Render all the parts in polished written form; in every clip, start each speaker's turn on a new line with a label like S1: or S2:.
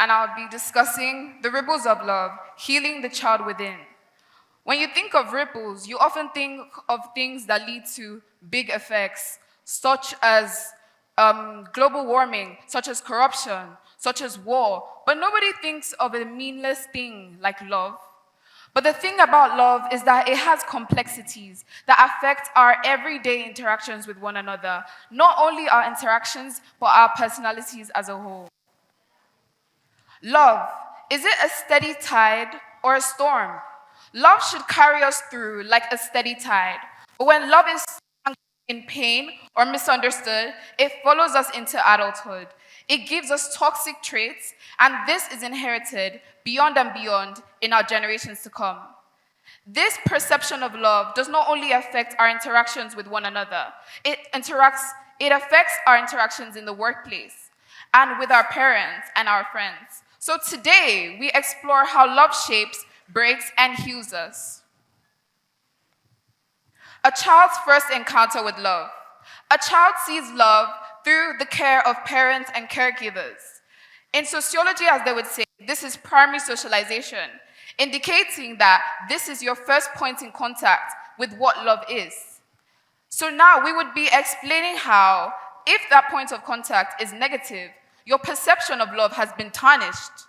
S1: and I'll be discussing the ripples of love, healing the child within. When you think of ripples, you often think of things that lead to big effects, such as global warming, such as corruption, such as war, but nobody thinks of a meaningless thing like love. But the thing about love is that it has complexities that affect our everyday interactions with one another, not only our interactions, but our personalities as a whole. Love, is it a steady tide or a storm? Love should carry us through like a steady tide. But when love is in pain or misunderstood, it follows us into adulthood. It gives us toxic traits, and this is inherited beyond and beyond in our generations to come. This perception of love does not only affect our interactions with one another, it affects our interactions in the workplace and with our parents and our friends. So today, we explore how love shapes, breaks, and heals us. A child's first encounter with love. A child sees love through the care of parents and caregivers. In sociology, as they would say, this is primary socialization, indicating that this is your first point in contact with what love is. So now we would be explaining how, if that point of contact is negative, your perception of love has been tarnished,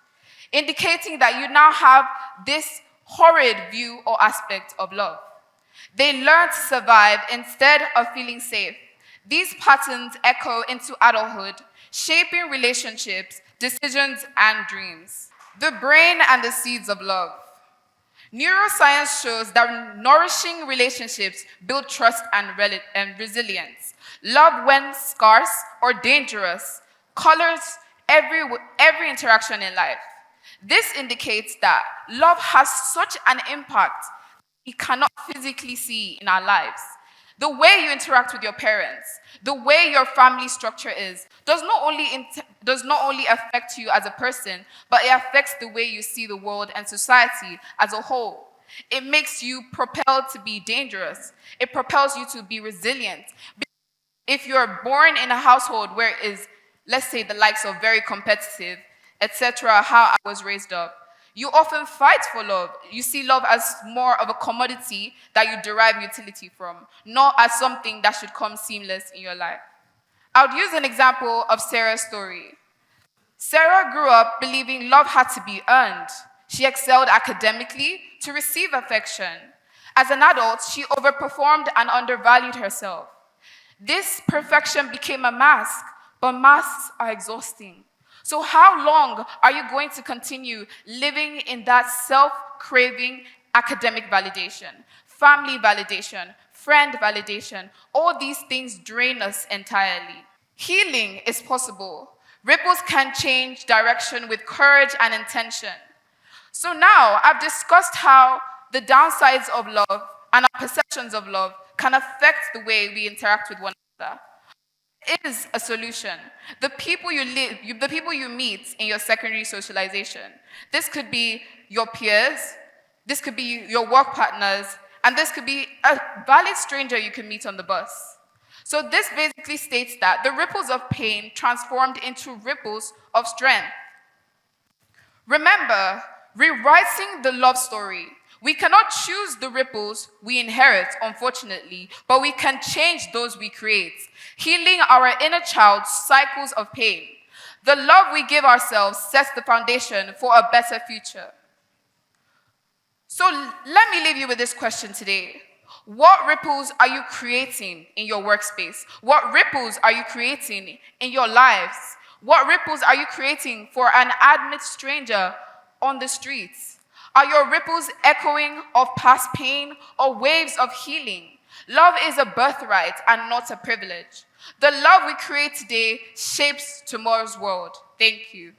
S1: indicating that you now have this horrid view or aspect of love. They learn to survive instead of feeling safe. These patterns echo into adulthood, shaping relationships, decisions, and dreams. The brain and the seeds of love. Neuroscience shows that nourishing relationships build trust and resilience. Love, when scarce or dangerous, colors every interaction in life. This indicates that love has such an impact we cannot physically see in our lives. The way you interact with your parents, the way your family structure is, does not only affect you as a person, but it affects the way you see the world and society as a whole. It makes you propelled to be dangerous. It propels you to be resilient. If you're born in a household where it is, let's say, the likes of very competitive, etc., how I was raised up, you often fight for love. You see love as more of a commodity that you derive utility from, not as something that should come seamless in your life. I would use an example of Sarah's story. Sarah grew up believing love had to be earned. She excelled academically to receive affection. As an adult, she overperformed and undervalued herself. This perfection became a mask, but masks are exhausting. So how long are you going to continue living in that self-craving academic validation, family validation, friend validation? All these things drain us entirely. Healing is possible. Ripples can change direction with courage and intention. So now I've discussed how the downsides of love and our perceptions of love can affect the way we interact with one another. Is a solution. The people you meet in your secondary socialization. This could be your peers, this could be your work partners, and this could be a valid stranger you can meet on the bus. So this basically states that the ripples of pain transformed into ripples of strength. Remember, rewriting the love story. We cannot choose the ripples we inherit, unfortunately, but we can change those we create, healing our inner child's cycles of pain. The love we give ourselves sets the foundation for a better future. So let me leave you with this question today. What ripples are you creating in your workspace? What ripples are you creating in your lives? What ripples are you creating for an admit stranger on the streets? Are your ripples echoing of past pain or waves of healing? Love is a birthright and not a privilege. The love we create today shapes tomorrow's world. Thank you.